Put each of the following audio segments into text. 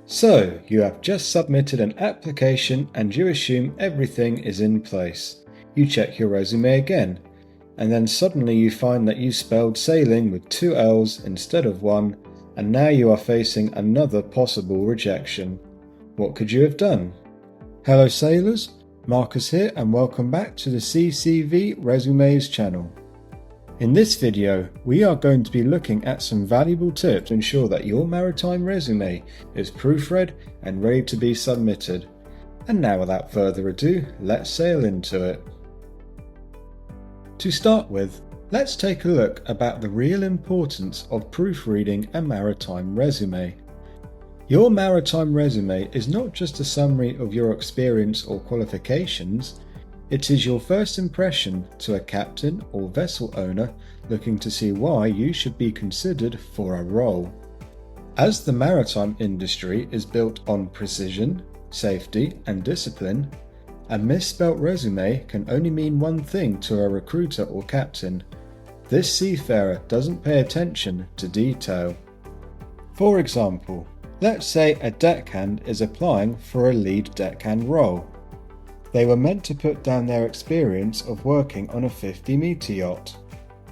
So, you have just submitted an application and you assume everything is in place. You check your resume again, and then suddenly you find that you spelled sailing with 2 L's instead of 1, and now you are facing another possible rejection. What could you have done? Hello sailors, Marcus here and welcome back to the SeaCV Resumes channel. In this video, we are going to be looking at some valuable tips to ensure that your maritime resume is proofread and ready to be submitted. And now without further ado, let's sail into it. To start with, let's take a look about the real importance of proofreading a maritime resume. Your maritime resume is not just a summary of your experience or qualifications. It is your first impression to a captain or vessel owner looking to see why you should be considered for a role. As the maritime industry is built on precision, safety, and discipline, a misspelt resume can only mean one thing to a recruiter or captain. This seafarer doesn't pay attention to detail. For example, let's say a deckhand is applying for a lead deckhand role. They were meant to put down their experience of working on a 50-metre yacht,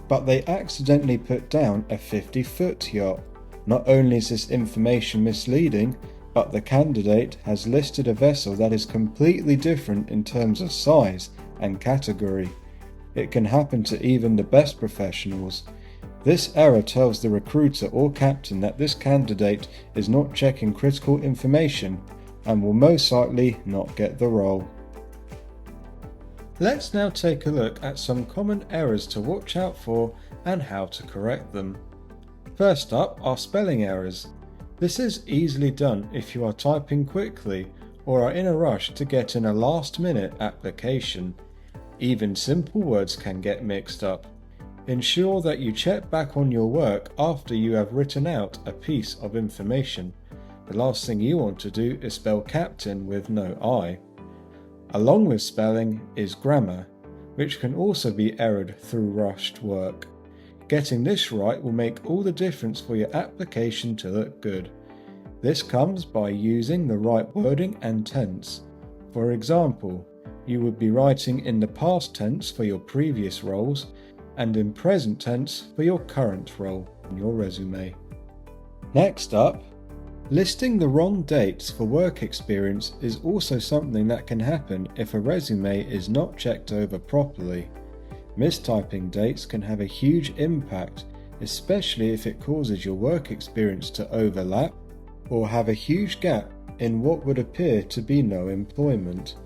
but they accidentally put down a 50-foot yacht. Not only is this information misleading, but the candidate has listed a vessel that is completely different in terms of size and category. It can happen to even the best professionals. This error tells the recruiter or captain that this candidate is not checking critical information and will most likely not get the role. Let's now take a look at some common errors to watch out for and how to correct them. First up are spelling errors. This is easily done if you are typing quickly or are in a rush to get in a last-minute application. Even simple words can get mixed up. Ensure that you check back on your work after you have written out a piece of information. The last thing you want to do is spell captain with no I. Along with spelling is grammar, which can also be errored through rushed work. Getting this right will make all the difference for your application to look good. This comes by using the right wording and tense. For example, you would be writing in the past tense for your previous roles and in present tense for your current role in your resume. Next up, listing the wrong dates for work experience is also something that can happen if a resume is not checked over properly. Mistyping dates can have a huge impact, especially if it causes your work experience to overlap or have a huge gap in what would appear to be no employment.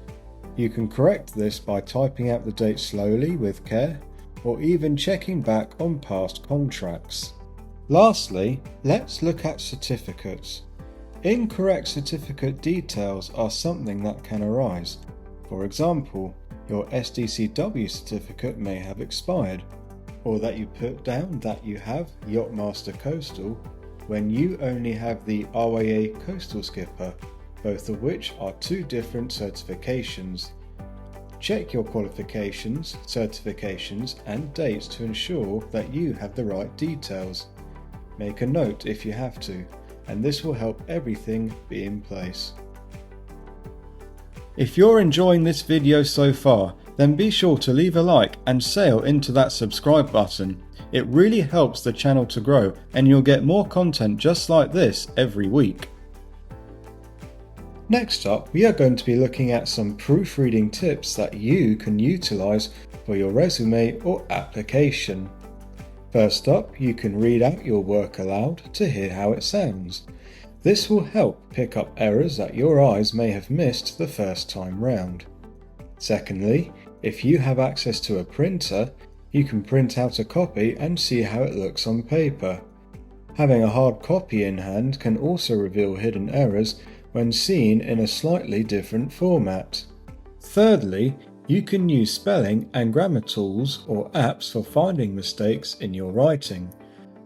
You can correct this by typing out the date slowly with care or even checking back on past contracts. Lastly, let's look at certificates. Incorrect certificate details are something that can arise. For example, your SDCW certificate may have expired, or that you put down that you have Yachtmaster Coastal when you only have the RYA Coastal Skipper, both of which are two different certifications. Check your qualifications, certifications and dates to ensure that you have the right details. Make a note if you have to, and this will help everything be in place. If you're enjoying this video so far, then be sure to leave a like and sail into that subscribe button. It really helps the channel to grow and you'll get more content just like this every week. Next up, we are going to be looking at some proofreading tips that you can utilize for your resume or application. First up, you can read out your work aloud to hear how it sounds. This will help pick up errors that your eyes may have missed the first time round. Secondly, if you have access to a printer, you can print out a copy and see how it looks on paper. Having a hard copy in hand can also reveal hidden errors when seen in a slightly different format. Thirdly, you can use spelling and grammar tools or apps for finding mistakes in your writing.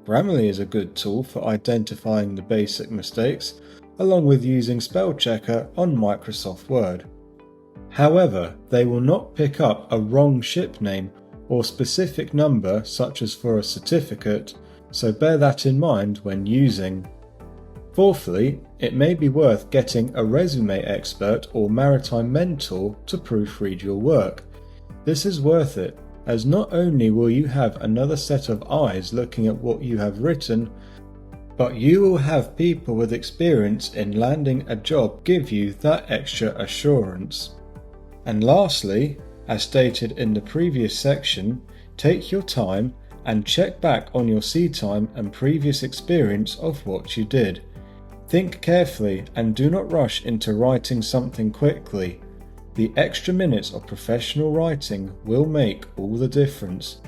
Grammarly is a good tool for identifying the basic mistakes, along with using spell checker on Microsoft Word. However, they will not pick up a wrong ship name or specific number such as for a certificate, so bear that in mind when using. Fourthly, it may be worth getting a resume expert or maritime mentor to proofread your work. This is worth it, as not only will you have another set of eyes looking at what you have written, but you will have people with experience in landing a job give you that extra assurance. And lastly, as stated in the previous section, take your time and check back on your sea time and previous experience of what you did. Think carefully and do not rush into writing something quickly. The extra minutes of professional writing will make all the difference.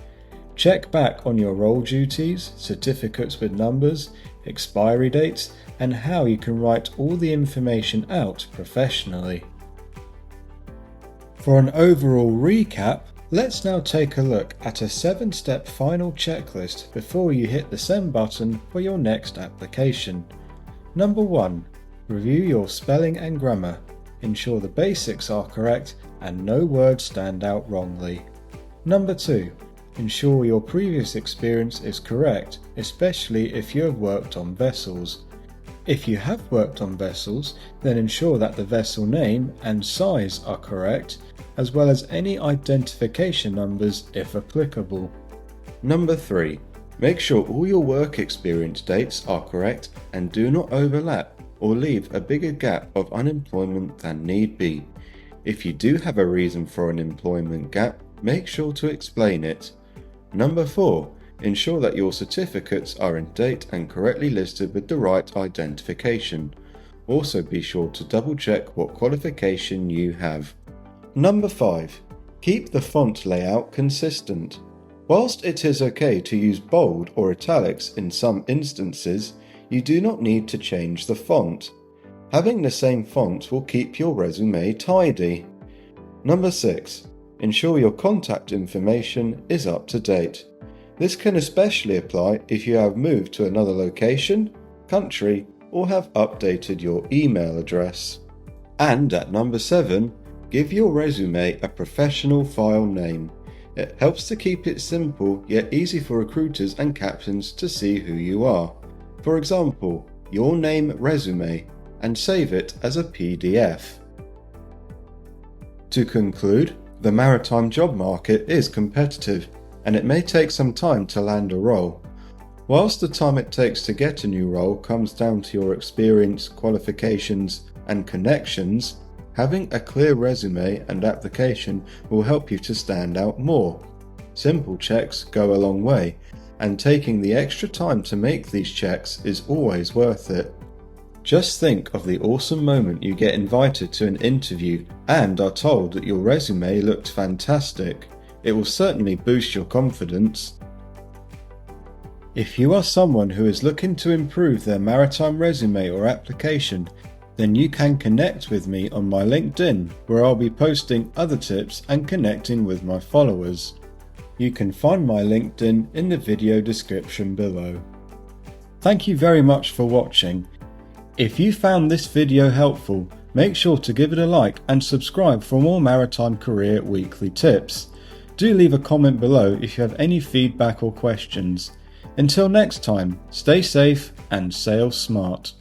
Check back on your role duties, certificates with numbers, expiry dates, and how you can write all the information out professionally. For an overall recap, let's now take a look at a 7-step final checklist before you hit the send button for your next application. Number 1. Review your spelling and grammar. Ensure the basics are correct and no words stand out wrongly. Number 2. Ensure your previous experience is correct, especially if you have worked on vessels. If you have worked on vessels, then ensure that the vessel name and size are correct, as well as any identification numbers if applicable. Number 3. Make sure all your work experience dates are correct and do not overlap or leave a bigger gap of unemployment than need be. If you do have a reason for an employment gap, make sure to explain it. Number 4. Ensure that your certificates are in date and correctly listed with the right identification. Also be sure to double check what qualification you have. Number 5. Keep the font layout consistent. Whilst it is okay to use bold or italics in some instances, you do not need to change the font. Having the same font will keep your resume tidy. Number 6. Ensure your contact information is up to date. This can especially apply if you have moved to another location, country, or have updated your email address. And at number 7, give your resume a professional file name. It helps to keep it simple yet easy for recruiters and captains to see who you are. For example, your name resume, and save it as a PDF. To conclude, the maritime job market is competitive, and it may take some time to land a role. Whilst the time it takes to get a new role comes down to your experience, qualifications, and connections, having a clear resume and application will help you to stand out more. Simple checks go a long way, and taking the extra time to make these checks is always worth it. Just think of the awesome moment you get invited to an interview and are told that your resume looked fantastic. It will certainly boost your confidence. If you are someone who is looking to improve their maritime resume or application, then you can connect with me on my LinkedIn, where I'll be posting other tips and connecting with my followers. You can find my LinkedIn in the video description below. Thank you very much for watching. If you found this video helpful, make sure to give it a like and subscribe for more maritime career weekly tips. Do leave a comment below if you have any feedback or questions. Until next time, stay safe and sail smart.